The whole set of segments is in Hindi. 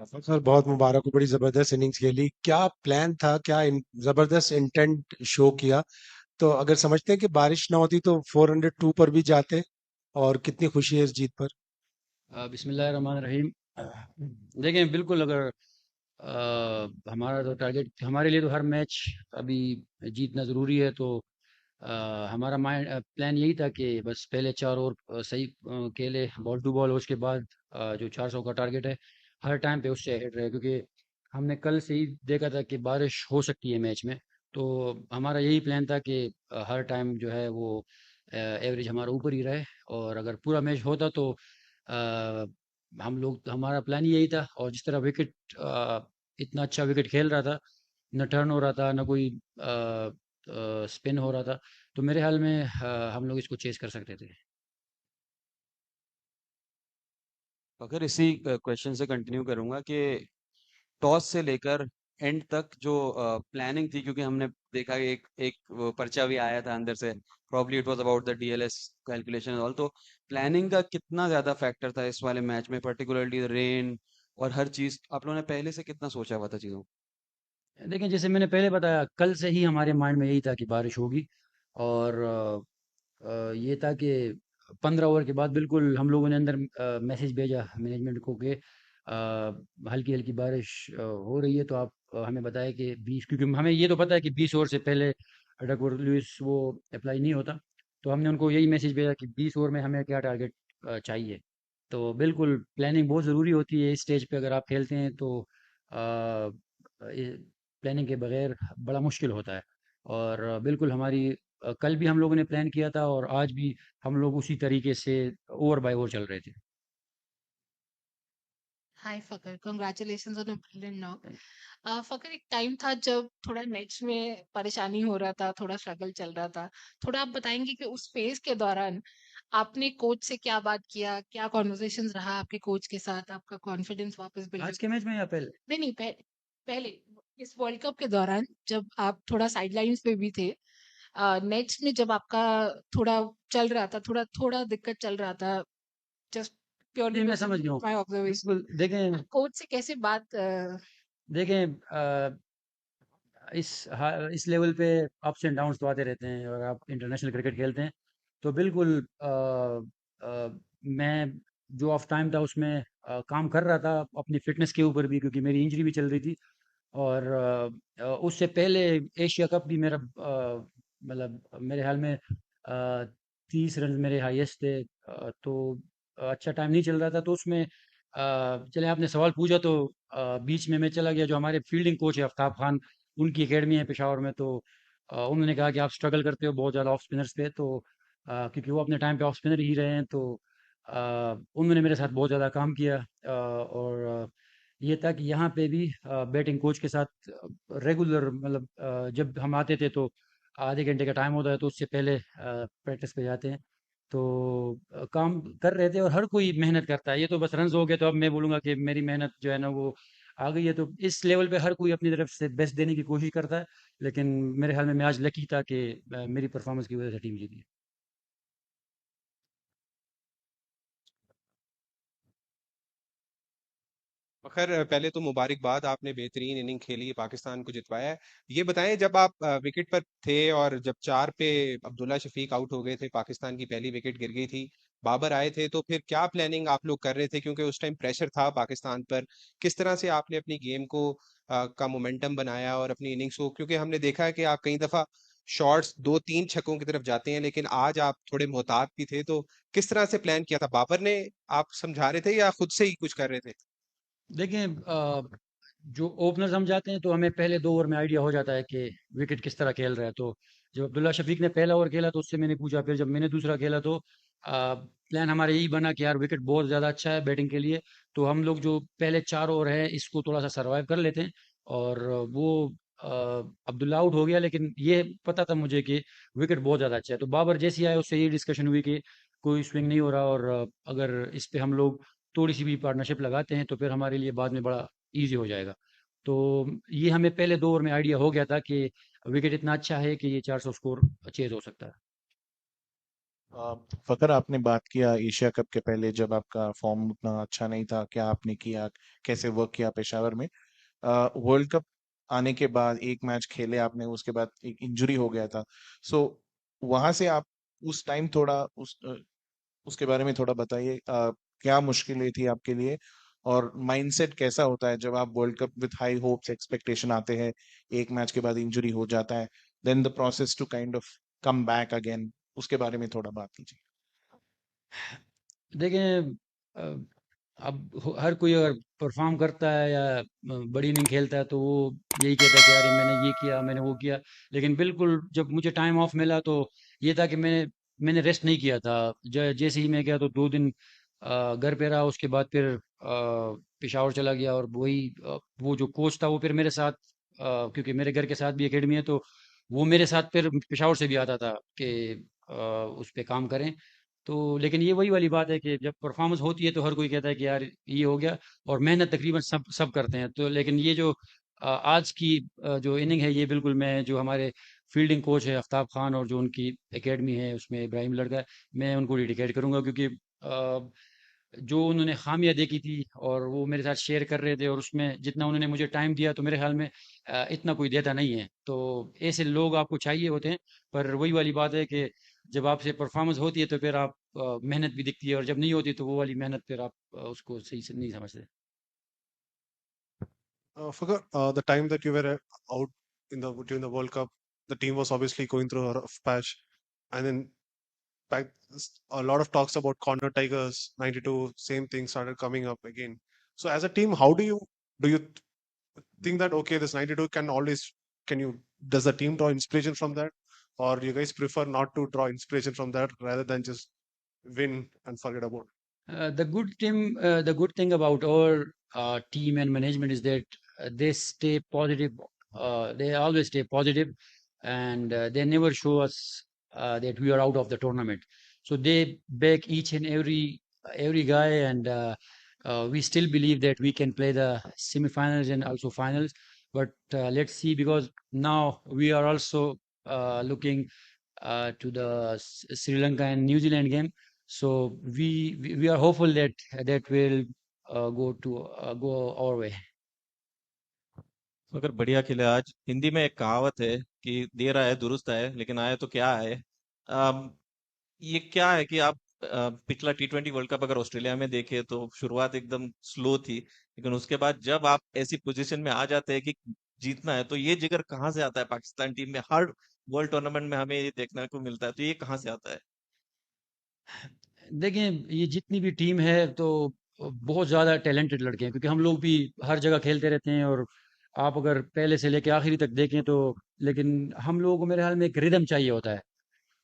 सर बहुत मुबारक हो, बड़ी जबरदस्त इनिंग्स खेली। क्या प्लान था, क्या जबरदस्त इंटेंट शो किया। तो अगर समझते हैं कि बारिश ना होती तो 402 पर भी जाते। और कितनी खुशी है इस जीत पर। बिस्मिल्लाहिर्रहमानिर्रहीम। देखें, बिल्कुल अगर हमारा तो टारगेट, हमारे लिए तो हर मैच अभी जीतना ज़रूरी है। तो हमारा माइंड प्लान यही था कि बस पहले 4 ओवर सही खेले बॉल टू बॉल। उसके बाद जो 400 का टारगेट है हर टाइम पे उससे हेड रहे, क्योंकि हमने कल से ही देखा था कि बारिश हो सकती है मैच में। तो हमारा यही प्लान था कि हर टाइम जो है वो एवरेज हमारा ऊपर ही रहे। और अगर पूरा मैच होता तो अ, हम लोग, हमारा प्लान ही यही था। और जिस तरह विकेट, इतना अच्छा विकेट खेल रहा था, न टर्न हो रहा था, न कोई स्पिन हो रहा था, तो मेरे ख्याल में हम लोग इसको चेस कर सकते थे। अगर इसी क्वेश्चन से कंटिन्यू करूंगा कि टॉस से लेकर एंड तक जो प्लानिंग थी, क्योंकि हमने देखा कि एक एक वो पर्चा भी आया था अंदर से, probably it was about the DLS calculation all. तो प्लानिंग का कितना ज्यादा फैक्टर था इस वाले मैच में, पर्टिकुलरली रेन और हर चीज आप लोगों ने पहले से कितना सोचा हुआ था चीजों को? देखें, जैसे मैंने पहले बताया, कल से ही हमारे माइंड में यही था कि बारिश होगी। और ये था कि 15 ओवर के बाद बिल्कुल हम लोगों ने अंदर मैसेज भेजा मैनेजमेंट को कि हल्की हल्की बारिश हो रही है, तो आप हमें बताएं कि 20, क्योंकि हमें ये तो पता है कि 20 ओवर से पहले डकवर्थ लुईस वो अप्लाई नहीं होता। तो हमने उनको यही मैसेज भेजा कि 20 ओवर में हमें क्या टारगेट चाहिए। तो बिल्कुल प्लानिंग बहुत ज़रूरी होती है इस स्टेज पे। अगर आप खेलते हैं तो प्लानिंग के बगैर बड़ा मुश्किल होता है। और बिल्कुल हमारी कल भी हम लोगों ने प्लान किया था, और आज भी हम लोग उसी तरीके से ओवर बाय ओवर चल रहे थे। Hi Fakhar, congratulations on a brilliant knock. Fakhar, एक टाइम था जब थोड़ा नेट्स में परेशानी हो रहा था, थोड़ा स्ट्रगल चल रहा था। थोड़ा आप बताएंगे कि उस फेज के दौरान आपने कोच से क्या बात किया, क्या कॉन्वर्सेशंस रहा आपके कोच के साथ, आपका कॉन्फिडेंस वापस बिल्ड। आज के मैच में या पहले? नहीं नहीं, पहले इस वर्ल्ड कप के दौरान जब आप थोड़ा साइडलाइंस पे भी थे, नेट्स में जब आपका थोड़ा चल रहा था, थोड़ा थोड़ा दिक्कत चल रहा था, जस्ट प्योरली जी, मैं बेस्ड समझ गया हूँ। My observation. बिल्कुल देखें, कोच से कैसे बात देखें इस लेवल पे अप्स एंड डाउन्स तो आते रहते हैं, और आप इंटरनेशनल क्रिकेट खेलते हैं। तो बिल्कुल मैं जो ऑफ टाइम था उसमें काम कर रहा था अपनी फिटनेस के ऊपर भी, क्योंकि मेरी इंजरी भी चल रही थी। और उससे पहले एशिया कप भी मेरा मतलब मेरे हाल में 30 रन मेरे हाईएस्ट थे। तो अच्छा टाइम नहीं चल रहा था, तो उसमें चले आपने सवाल पूछा तो बीच में मैं चला गया। जो हमारे फील्डिंग कोच है आफ्ताब खान, उनकी एकेडमी है पेशावर में। तो उन्होंने कहा कि आप स्ट्रगल करते हो बहुत ज़्यादा ऑफ स्पिनर्स पे। तो क्योंकि वो अपने टाइम पे ऑफ स्पिनर ही रहे हैं, तो उन्होंने मेरे साथ बहुत ज़्यादा काम किया। और ये था कि यहाँ पे भी बैटिंग कोच के साथ रेगुलर, मतलब जब हम आते थे तो आधे घंटे का टाइम होता है, तो उससे पहले प्रैक्टिस पे जाते हैं। तो काम कर रहे थे, और हर कोई मेहनत करता है। ये तो बस रन्स हो गए तो अब मैं बोलूँगा कि मेरी मेहनत जो है ना वो आ गई है। तो इस लेवल पे हर कोई अपनी तरफ से बेस्ट देने की कोशिश करता है। लेकिन मेरे ख्याल में मैं आज लकी था कि मेरी परफॉर्मेंस की वजह से टीम जीती। खैर पहले तो मुबारकबाद, आपने बेहतरीन इनिंग खेली, पाकिस्तान को जितवाया है। ये बताएं, जब आप विकेट पर थे और जब 4 पे अब्दुल्ला शफीक आउट हो गए थे, पाकिस्तान की पहली विकेट गिर गई थी, बाबर आए थे, तो फिर क्या प्लानिंग आप लोग कर रहे थे, क्योंकि उस टाइम प्रेशर था पाकिस्तान पर। किस तरह से आपने अपनी गेम को का मोमेंटम बनाया और अपनी इनिंग्स को, क्योंकि हमने देखा है कि आप कई दफा शॉट्स 2-3 छक्कों की तरफ जाते हैं, लेकिन आज आप थोड़े मोहतात भी थे। तो किस तरह से प्लान किया था, बाबर ने आप समझा रहे थे या खुद से ही कुछ कर रहे थे? देखें, जो ओपनर्स हम जाते हैं तो हमें पहले 2 ओवर में आइडिया हो जाता है कि विकेट किस तरह खेल रहा है। तो जब अब्दुल्ला शफीक ने पहला ओवर खेला तो उससे मैंने पूछा, फिर जब मैंने दूसरा खेला तो प्लान हमारा यही बना कि यार विकेट बहुत ज़्यादा अच्छा है बैटिंग के लिए। तो हम लोग जो पहले 4 ओवर है इसको थोड़ा सा सरवाइव कर लेते हैं। और वो अ, अब्दुल्ला आउट हो गया, लेकिन ये पता था मुझे कि विकेट बहुत ज़्यादा अच्छा है। तो बाबर जैसे ही आए उससे ये डिस्कशन हुई कि कोई स्विंग नहीं हो रहा, और अगर इस पे हम लोग थोड़ी सी भी पार्टनरशिप लगाते हैं तो फिर हमारे लिए बाद में बड़ा ईज़ी हो जाएगा। तो ये हमें पहले 2 ओवर में आइडिया हो गया था कि विकेट इतना अच्छा है कि ये 400 स्कोर चेज़ हो सकता है। फकर, आपने बात किया एशिया कप के पहले जब आपका फॉर्म उतना अच्छा नहीं था, क्या आपने किया, कैसे वर्क किया पेशावर में। वर्ल्ड कप आने के बाद एक मैच खेले आपने, उसके बाद एक इंजरी हो गया था। सो वहां से आप उस टाइम थोड़ा उसके बारे में थोड़ा बताइए। क्या मुश्किलें थी आपके लिए, और माइंडसेट कैसा होता है जब आप world cup with high hopes expectation आते हैं, एक मैच के बाद इंजरी हो जाता है, then the process to kind of come back again, उसके बारे में थोड़ा बात कीजिए। देखें, अब हर कोई अगर परफॉर्म करता है या बड़ी इनिंग खेलता है तो वो यही कहता है कि यार मैंने ये किया, मैंने वो किया। लेकिन बिल्कुल जब मुझे टाइम ऑफ मिला तो ये था कि मैंने रेस्ट नहीं किया था। जैसे ही मैं गया तो 2 दिन घर पे रहा। उसके बाद फिर पेशावर चला गया, और वही वो जो कोच था वो फिर मेरे साथ, क्योंकि मेरे घर के साथ भी एकेडमी है, तो वो मेरे साथ फिर पेशावर से भी आता था कि उस पे काम करें। तो लेकिन ये वही वाली बात है कि जब परफॉर्मेंस होती है तो हर कोई कहता है कि यार ये हो गया, और मेहनत तकरीबन सब सब करते हैं। तो लेकिन ये जो आज की जो इनिंग है, ये बिल्कुल मैं जो हमारे फील्डिंग कोच है आफ्ताब खान और जो उनकी एकेडमी है उसमें इब्राहिम लड़का है, मैं उनको डेडिकेट करूंगा, क्योंकि जो उन्होंने खामियां देखी थी और वो मेरे साथ शेयर कर रहे थे, और उसमें जितना उन्होंने मुझे टाइम दिया तो मेरे ख्याल में इतना कोई देता नहीं है। तो ऐसे लोग आपको चाहिए होते हैं। पर वही वाली बात है कि जब आपसे परफॉर्मेंस होती है तो फिर आप मेहनत भी दिखती है, और जब नहीं होती तो वो वाली मेहनत फिर आप उसको सही से नहीं समझते। Forgot the time that you were out in the during the World Cup, the team was obviously going through a rough patch, and then back a lot of talks about corner tigers 92, same thing started coming up again. So as a team, how do you think that okay, this 92 can always, can you, does the team draw inspiration from that, or you guys prefer not to draw inspiration from that rather than just win and forget about it? The good thing about our team and management is that they stay positive. They always stay positive, and they never show us that we are out of the tournament. So they back each and every guy, and we still believe that we can play the semifinals and also finals. But let's see, because now we are also looking to the Sri Lanka and New Zealand game. So we are hopeful that that will go our way. अगर बढ़िया खेले आज। हिंदी में एक कहावत है कि देर आए दुरुस्त आए, लेकिन आए तो क्या आए। अम, ये क्या है कि आप पिछला T20 वर्ल्ड कप अगर ऑस्ट्रेलिया में देखे तो शुरुआत एकदम स्लो थी, लेकिन उसके बाद जब आप ऐसी पोजीशन में आ जाते हैं कि जीतना है, तो ये जिगर कहाँ से आता है पाकिस्तान टीम में। हर वर्ल्ड टूर्नामेंट में हमें ये देखने को मिलता है, तो ये कहाँ से आता है। देखें, ये जितनी भी टीम है तो बहुत ज़्यादा टैलेंटेड लड़के हैं, क्योंकि हम लोग भी हर जगह खेलते रहते हैं। और आप अगर पहले से लेके आखिरी तक देखें तो, लेकिन हम लोगों को मेरे ख्याल में एक रिदम चाहिए होता है,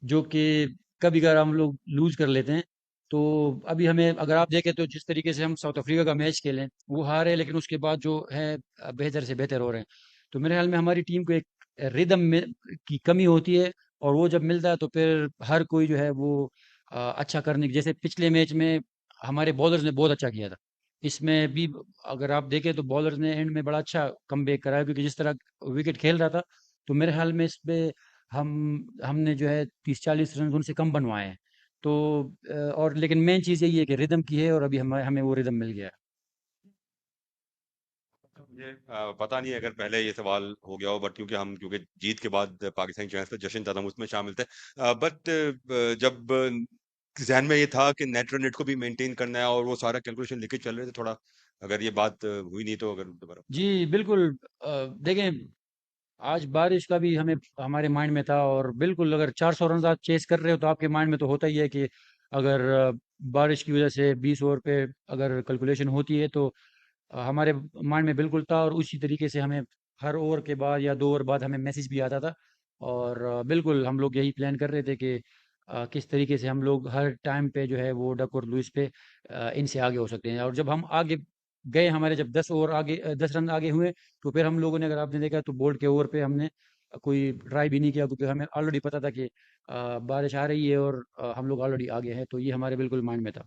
जो कि कभी कभार हम लोग लूज कर लेते हैं। तो अभी हमें अगर आप देखें तो जिस तरीके से हम साउथ अफ्रीका का मैच खेलें, वो हारे, लेकिन उसके बाद जो है बेहतर से बेहतर हो रहे हैं। तो मेरे ख्याल में हमारी टीम को एक रिदम में की कमी होती है, और वो जब मिलता है तो फिर हर कोई जो है वो अच्छा करने की, जैसे पिछले मैच में हमारे बॉलर्स ने बहुत अच्छा किया था। इसमें भी अगर आप देखें तो बॉलर्स ने एंड में बड़ा अच्छा कमबैक करा है, क्योंकि जिस तरह विकेट खेल रहा था, तो मेरे ख्याल में इस पे हम हमने जो है 30-40 रन उनसे कम बनवाए हैं। तो और लेकिन मेन चीज़ यही है कि रिदम की है, और अभी हमें हमें वो रिदम मिल गया है। मुझे पता नहीं अगर पहले ये सवाल हो गया हो, बट क्योंकि जीत के बाद पाकिस्तानी चैनल्स पे जश्न था, तो हम उसमें शामिल थे। बट जब जहन में ये था कि नेट रन रेट को भी मेंटेन करना है और वो सारा कैलकुलेशन लेके चल रहे थे, थोड़ा अगर ये बात हुई नहीं तो अगर दोबारा। जी बिल्कुल। देखें, आज बारिश का भी हमें हमारे माइंड में था, और बिल्कुल अगर 400 रन आप चेस कर रहे हो तो आपके माइंड में तो होता ही है कि अगर बारिश की वजह से 20 ओवर पे अगर कैलकुलेशन होती है तो हमारे माइंड में बिल्कुल था। और उसी तरीके से हमें हर ओवर के बाद या 2 ओवर बाद हमें मैसेज भी आता था। और बिल्कुल हम लोग यही प्लान कर रहे थे कि किस तरीके से हम लोग हर टाइम पे जो है वो डक और लुइस पे इनसे आगे हो सकते हैं। और जब हम आगे गए, हमारे जब 10 ओवर आगे 10 रन आगे हुए, तो फिर हम लोगों ने, अगर आपने देखा तो बोल्ट के ओवर पे हमने कोई ट्राई भी नहीं किया, क्योंकि हमें ऑलरेडी पता था कि बारिश आ रही है और हम लोग ऑलरेडी आगे हैं। तो ये हमारे बिल्कुल माइंड में था।